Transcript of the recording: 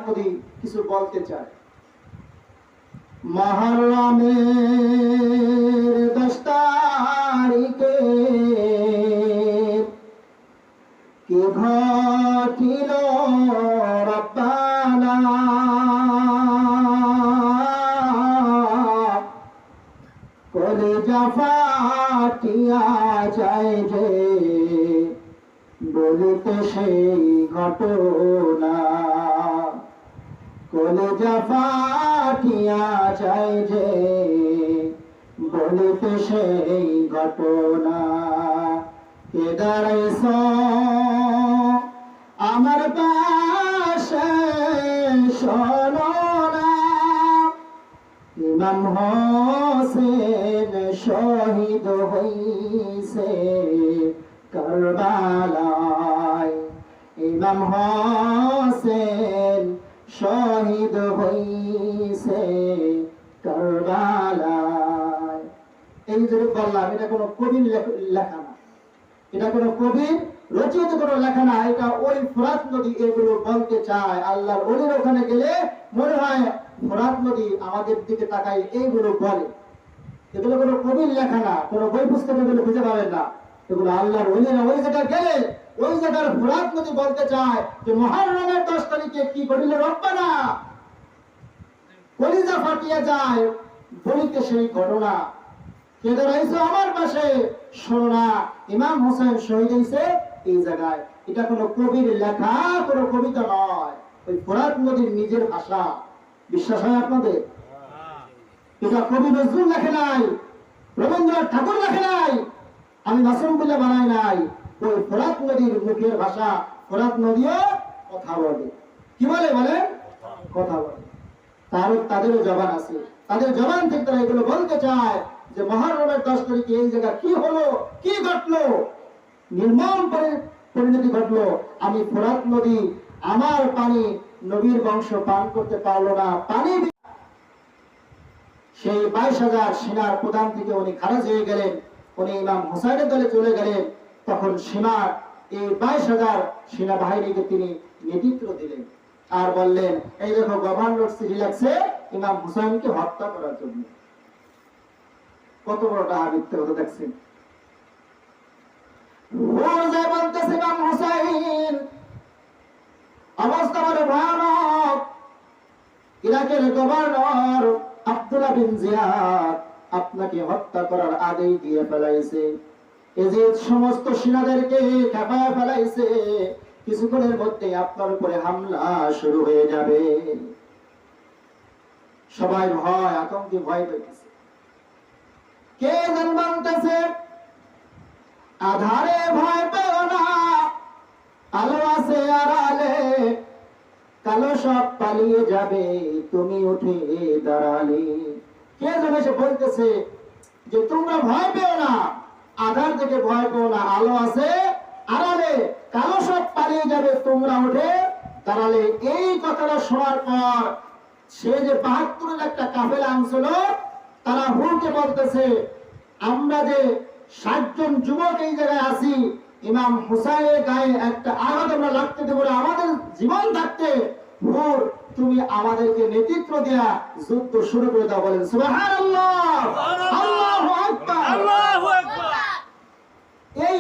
নদী কিছু বলতে চায়। মুহররমের 10 তারিখে কি ঘটিল রব্বানা, কলিজা ফাটিয়া যায় যে বলিতে সেই ঘটনা, কলিজা ফাটিয়া যায় যে বলিতে সেই ঘটনা। কে দাঁড়াইছ আমার পাশে শোনো না, ইমাম হোসেন শহীদ হইছে কারবালায়, ইমাম হোসেন শহীদ হইছে কারবালায়। এই যে বললাম, এটা কোনো কবির লেখা না, এটা কোনো কবির রচিত কোনো লেখা না, এটা ওই ফোরাত নদী এগুলো বলতে চায়। আল্লাহর ওলির ওখানে গেলে মনে হয় ফোরাত নদী আমাদের দিকে তাকায় এইগুলো বলে। এগুলো কোনো কবির লেখা না, কোনো বই পুস্তকে এগুলো খুঁজে পাবেন না। এগুলো আল্লাহর ওলিরা ওই জায়গায় গেলে ওই জায়গার ফোরাত নদী বলতে চায় যে মুহররমের 10 তারিখে কি করিল রব্বানা, কলিজা ফাটিয়া যায় বলিতে সেই ঘটনা। কে দাঁড়াইছে আমার পাশে শোনো না, ইমাম হোসেন শহীদ হইছে এই জায়গায়। এটা কোনো কবির লেখা, কোনো কবিতা নয়, ওই ফোরাত নদীর নিজের ভাষা। বিশ্বাস হয় আপনাদের? এটা কবি নজরুল লেখে নাই, রবীন্দ্রনাথ ঠাকুর লেখে নাই, আমি মাসুম বলে বানাই নাই। ওই ফোরাত নদীর মুখের ভাষা। ফোরাত নদীও কথা বলে। কি বলে? বলে কথা বলে। তাদেরও জবান আছে, তাদের জবান থেকে তারা এগুলো বলতে চায় যে মুহররমের 10 তারিখে এই জায়গা কি হলো, কি ঘটলো, নির্মম পরিণতি ঘটলো। আমি ফোরাত নদী, আমার পানি নবীর বংশ পান করতে পারলো না, পানি সেই 22,000 সেনার প্রধান থেকে উনি খারাজ হয়ে গেলেন, উনি ইমাম হুসাইনের দলে চলে গেলেন। তখন সীমার এই 22,000 সেনাবাহিনীকে তিনি নেতৃত্ব দিলেন আর বললেন, এই দেখো গভর্নর চিঠি লাগছে ইমাম হুসাইনকে হত্যা করার জন্য। কত বড় ডাহাবিত্তের কথা দেখছেন। বলতেছে ইমাম হুসাইন অবস্থা বড় ভয়ানক। ইরাকের গভর্নর আব্দুল্লাহ বিন জিয়াদ আপনাকে হত্যা করার আদেশ দিয়ে ফেলাইছে। এজিদ সমস্ত সেনাদেরকে খেপায় ফেলাইছে। কিছুক্ষণের মধ্যে আপনার উপরে হামলা শুরু হয়ে যাবে। সবাই ভয় আতঙ্কে ভয় পেয়েছে। কে জানতেছে আধারে ভয় পেও না, আলো আছে আড়ালে, কালো সব পালিয়ে যাবে তুমি উঠে দাঁড়ালে। কে যেন সে বলতেছে যে তোমরা ভয় পেও না, আধার থেকে ভয় পেও না, আলো আছে আড়ালে, কালো সব পালিয়ে যাবে তোমরা উঠে দাঁড়ালে। এই কথাটা শোনার পর সে যে 72-এর একটা কাফেলা আনছিল, তারা হুলকে বলতেছে আমরা যে 60 জন যুবক এই জায়গায় আছি, ইমাম হুসাইনের গায়ে একটা আঘাত আমরা লাগতে দেব না, আমাদের জীবন থাকতে হুর তুমি আমাদেরকে নেতৃত্ব দেয়া যুদ্ধ শুরু করে দাও। বলেন সুবহানাল্লাহ, আল্লাহু আকবার, আল্লাহু আকবার। এই